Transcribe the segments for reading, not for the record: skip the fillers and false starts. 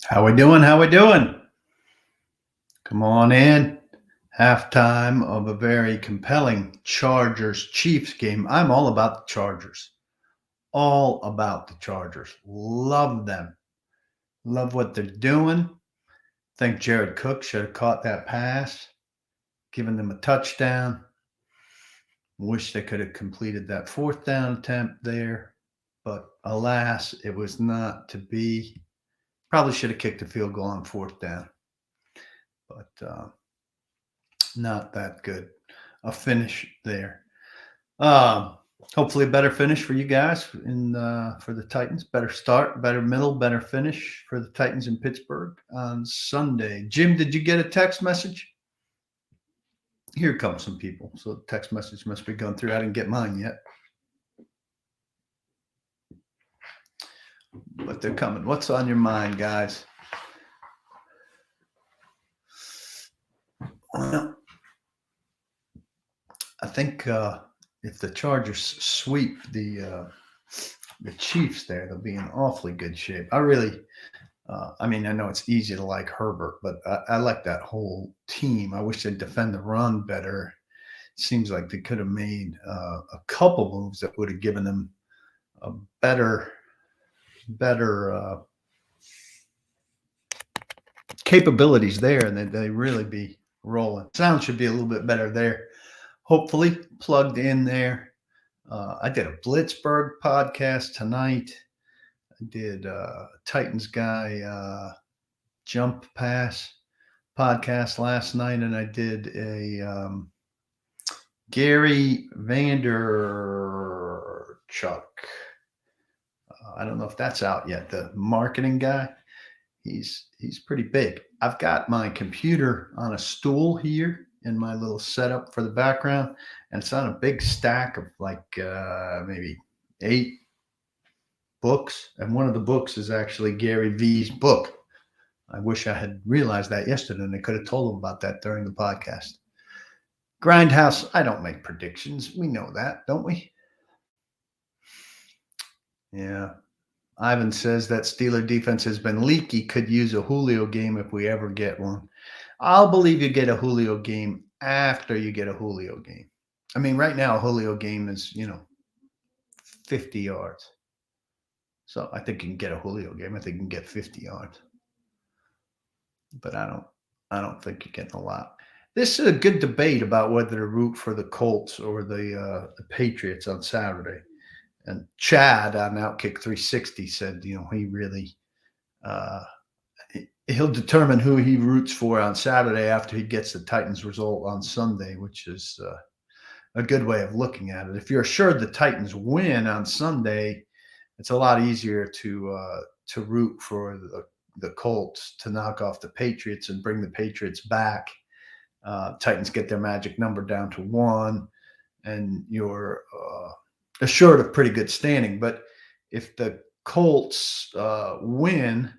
How we doing? How we doing? Come on in. Halftime of a very compelling Chargers Chiefs game. I'm all about the Chargers. All about the Chargers. Love them. Love what they're doing. Think Jared Cook should have caught that pass, given them a touchdown. Wish they could have completed that fourth down attempt there, but alas, it was not to be. Probably should have kicked a field goal on fourth down, but not that good a finish there. Um, Hopefully, a better finish for you guys in for the Titans. Better start, better middle, better finish for the Titans in Pittsburgh on Sunday. Jim, did you get a text message? Here comes some people. So the text message must be going through. I didn't get mine yet, but they're coming. What's on your mind, guys? Well, I think if the Chargers sweep the Chiefs, there they'll be in awfully good shape. I mean, I know it's easy to like Herbert, but I like that whole team. I wish they'd defend the run better. Seems like they could have made a couple moves that would have given them a better capabilities there, and they really be rolling. Sound should be a little bit better there. Hopefully, plugged in there. I did a Blitzburg podcast tonight. I did Titans guy jump pass podcast last night, and I did a Gary Vanderchuk. I don't know if that's out yet. The marketing guy. He's pretty big. I've got my computer on a stool here in my little setup for the background, and it's on a big stack of like maybe 8 books, and one of the books is actually Gary V's book. I wish I had realized that yesterday, and I could have told him about that during the podcast. Grindhouse, I don't make predictions. We know that, don't we? Yeah. Ivan says that Steeler defense has been leaky, could use a Julio game if we ever get one. I'll believe you get a Julio game after you get a Julio game. I mean, right now, a Julio game is, 50 yards. So I think you can get a Julio game. I think you can get 50 yards. But I don't think you're getting a lot. This is a good debate about whether to root for the Colts or the Patriots on Saturday. And Chad on Outkick 360 said, he really uh, he'll determine who he roots for on Saturday after he gets the Titans result on Sunday, which is a good way of looking at it. If you're assured the Titans win on Sunday, it's a lot easier to root for the Colts to knock off the Patriots and bring the Patriots back. Titans get their magic number down to 1, and you're assured of pretty good standing. But if the Colts win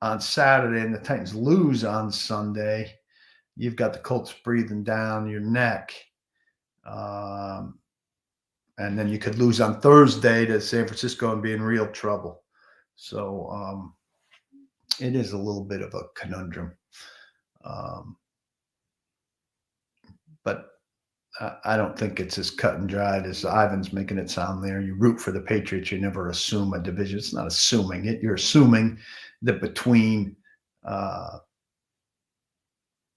on Saturday and the Titans lose on Sunday, you've got the Colts breathing down your neck. And then you could lose on Thursday to San Francisco and be in real trouble. So it is a little bit of a conundrum. But I don't think it's as cut and dried as Ivan's making it sound there. You root for the Patriots, you never assume a division. It's not assuming it. You're assuming that between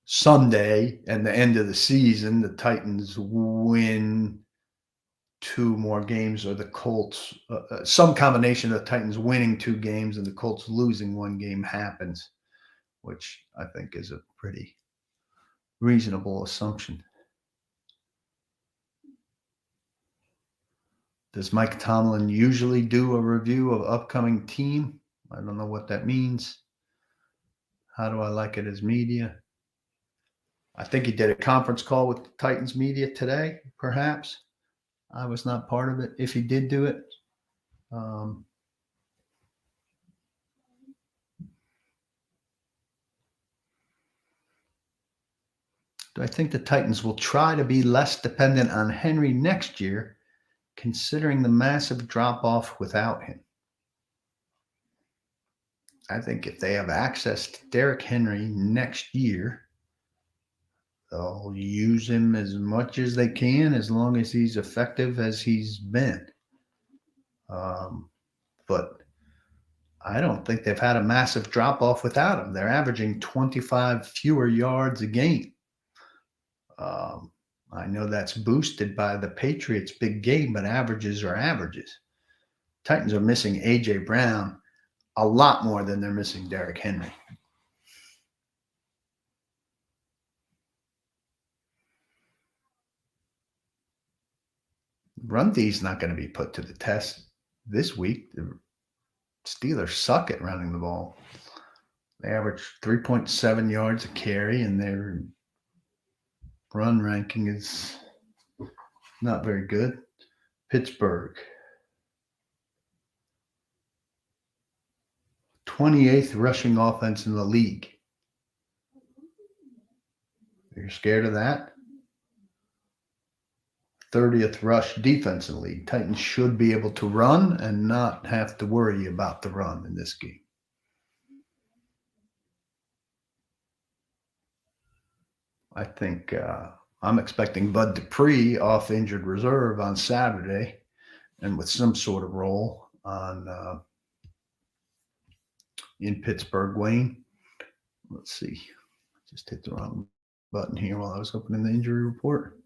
Sunday and the end of the season, the Titans win 2 more games, or the Colts, some combination of the Titans winning 2 games and the Colts losing 1 game happens, which I think is a pretty reasonable assumption. Does Mike Tomlin usually do a review of upcoming team? I don't know what that means. How do I like it as media? I think he did a conference call with the Titans media today, perhaps. I was not part of it. If he did do it, do I think the Titans will try to be less dependent on Henry next year, considering the massive drop off without him? I think if they have access to Derrick Henry next year, they'll use him as much as they can as long as he's effective as he's been. But I don't think they've had a massive drop off without him. They're averaging 25 fewer yards a game. I know that's boosted by the Patriots' big game, but averages are averages. Titans are missing A.J. Brown a lot more than they're missing Derrick Henry. Run D's not going to be put to the test this week. The Steelers suck at running the ball. They average 3.7 yards a carry, and their run ranking is not very good. Pittsburgh, 28th rushing offense in the league. You're scared of that? 30th rush defense in the league. Titans should be able to run and not have to worry about the run in this game. I think I'm expecting Bud Dupree off injured reserve on Saturday and with some sort of role on in Pittsburgh. Wayne, let's see. Just hit the wrong button here while I was opening the injury report.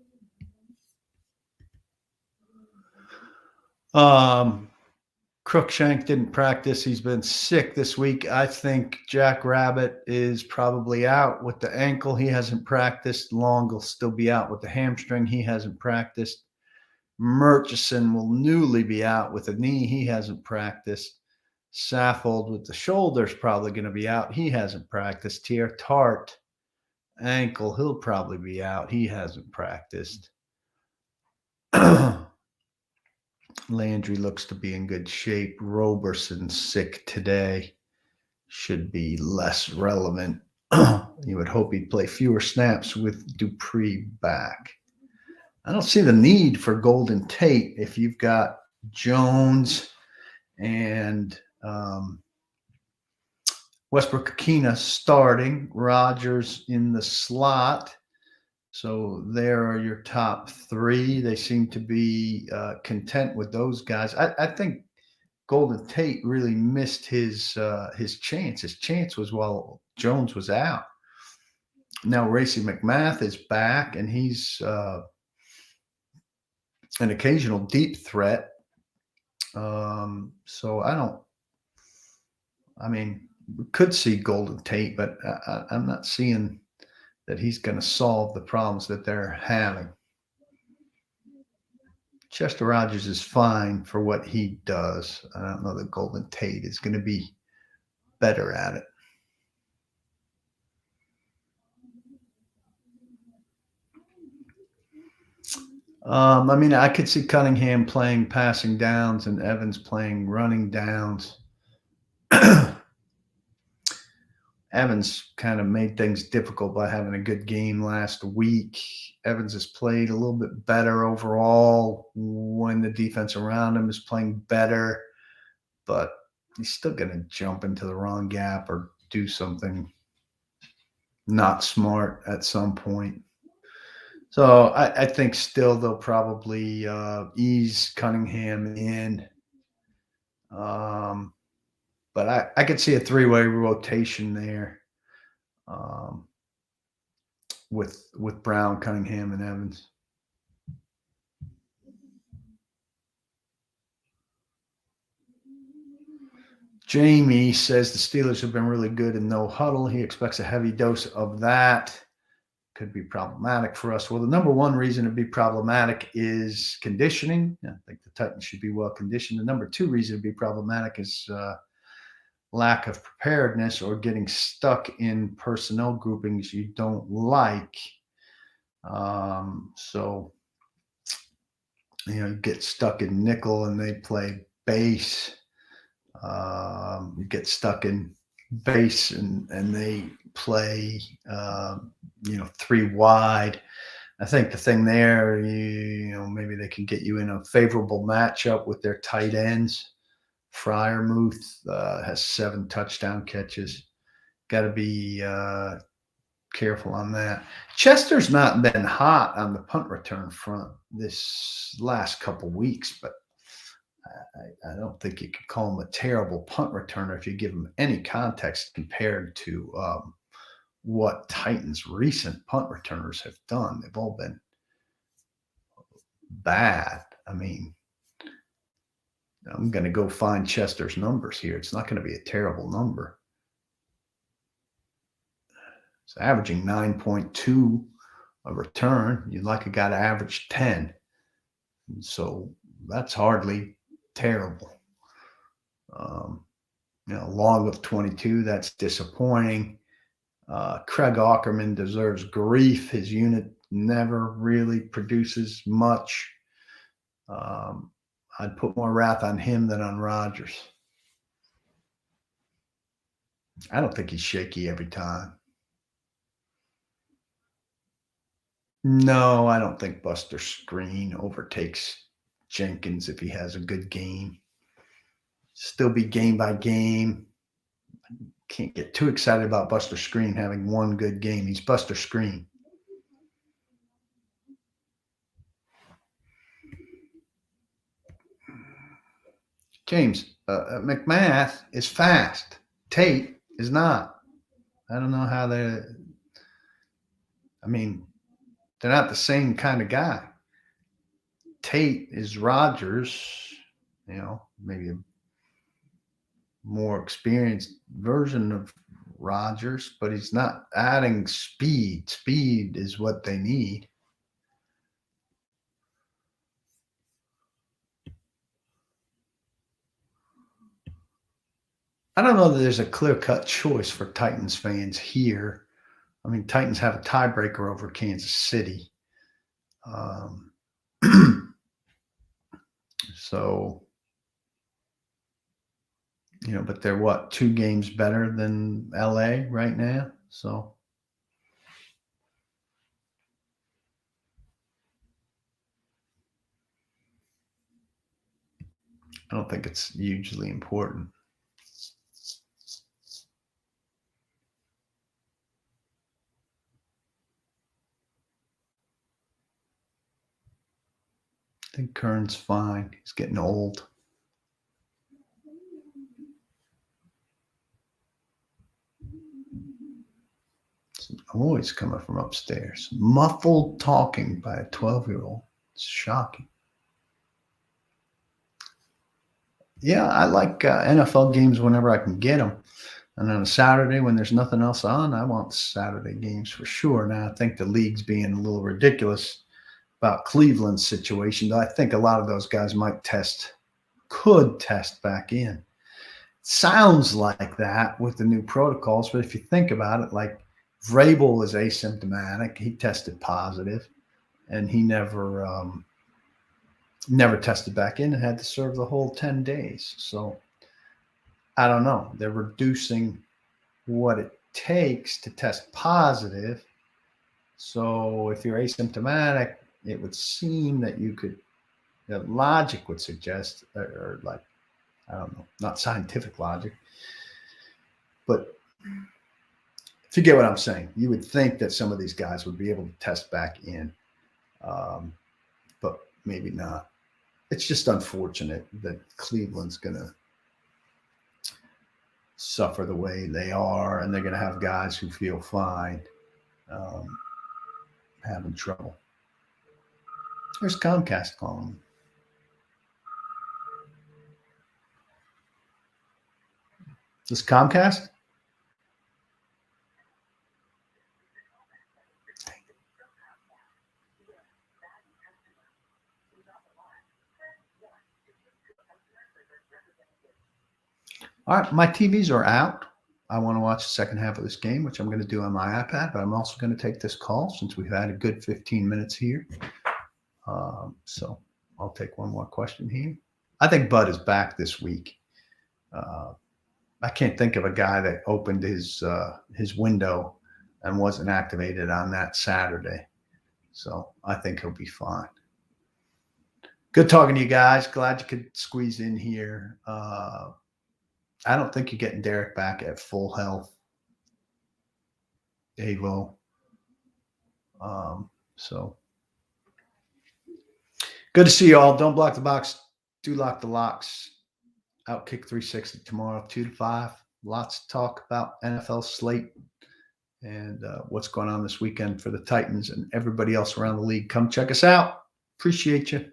Cruikshank didn't practice. He's been sick this week. I think Jack Rabbit is probably out with the ankle. He hasn't practiced. Long will still be out with the hamstring. He hasn't practiced. Murchison will newly be out with a knee. He hasn't practiced. Saffold with the shoulder is probably going to be out. He hasn't practiced. Tier Tart, ankle, he'll probably be out. He hasn't practiced. Landry looks to be in good shape. Roberson sick today. Should be less relevant. You would hope he'd play fewer snaps with Dupree back. I don't see the need for Golden Tate if you've got Jones and Westbrook-Akina starting, Rodgers in the slot. So there are your top three. They seem to be content with those guys. I think Golden Tate really missed his chance. His chance was while Jones was out. Now Racey McMath is back, and he's an occasional deep threat. So we could see Golden Tate, but I'm not seeing that he's going to solve the problems that they're having. Chester Rogers is fine for what he does. I don't know that Golden Tate is going to be better at it. I could see Cunningham playing passing downs and Evans playing running downs. Evans kind of made things difficult by having a good game last week. Evans has played a little bit better overall when the defense around him is playing better, but he's still going to jump into the wrong gap or do something not smart at some point. So I think still they'll probably ease Cunningham in. But I could see a three-way rotation there with Brown, Cunningham, and Evans. Jamie says the Steelers have been really good in no huddle. He expects a heavy dose of that. Could be problematic for us. Well, the number one reason it'd be problematic is conditioning. I think the Titans should be well conditioned. The number two reason it'd be problematic is lack of preparedness or getting stuck in personnel groupings you don't like. So you get stuck in nickel and they play base. You get stuck in base and they play three wide. I think the thing there, maybe they can get you in a favorable matchup with their tight ends Fryermuth has 7 touchdown catches. Got to be careful on that. Chester's not been hot on the punt return front this last couple weeks, but I don't think you could call him a terrible punt returner if you give him any context compared to what Titans' recent punt returners have done. They've all been bad. I mean, I'm going to go find Chester's numbers here. It's not going to be a terrible number. It's averaging 9.2 a return. You'd like a guy to average 10. So that's hardly terrible. Log of 22, that's disappointing. Craig Aukerman deserves grief. His unit never really produces much. I'd put more wrath on him than on Rodgers. I don't think he's shaky every time. No, I don't think Buster Skrine overtakes Jenkins if he has a good game. Still be game by game. Can't get too excited about Buster Skrine having one good game. He's Buster Skrine. James, McMath is fast. Tate is not. I don't know how they're not the same kind of guy. Tate is Rodgers, maybe a more experienced version of Rodgers, but he's not adding speed. Speed is what they need. I don't know that there's a clear-cut choice for Titans fans here. I mean, Titans have a tiebreaker over Kansas City. So, but they're 2 games better than LA right now? So, I don't think it's hugely important. I think Kern's fine. He's getting old. Some noise coming from upstairs. Muffled talking by a 12-year-old. It's shocking. Yeah, I like NFL games whenever I can get them. And on a Saturday when there's nothing else on, I want Saturday games for sure. Now, I think the league's being a little ridiculous about Cleveland's situation. I think a lot of those guys could test back in. Sounds like that with the new protocols, but if you think about it, like Vrabel is asymptomatic. He tested positive, and he never tested back in and had to serve the whole 10 days. So I don't know. They're reducing what it takes to test positive. So if you're asymptomatic, it would seem that the logic would suggest, or like, I don't know, not scientific logic, but if you get what I'm saying, you would think that some of these guys would be able to test back in, but maybe not. It's just unfortunate that Cleveland's going to suffer the way they are, and they're going to have guys who feel fine having trouble. There's Comcast calling. Is this Comcast? All right, my TVs are out. I want to watch the second half of this game, which I'm going to do on my iPad, but I'm also going to take this call since we've had a good 15 minutes here. So I'll take one more question here. I think Bud is back this week. I can't think of a guy that opened his window and wasn't activated on that Saturday. So I think he'll be fine. Good talking to you guys. Glad you could squeeze in here. I don't think you're getting Derek back at full health. Avo. So good to see you all. Don't block the box. Do lock the locks. Outkick 360 tomorrow, 2 to 5. Lots to talk about NFL slate and what's going on this weekend for the Titans and everybody else around the league. Come check us out. Appreciate you.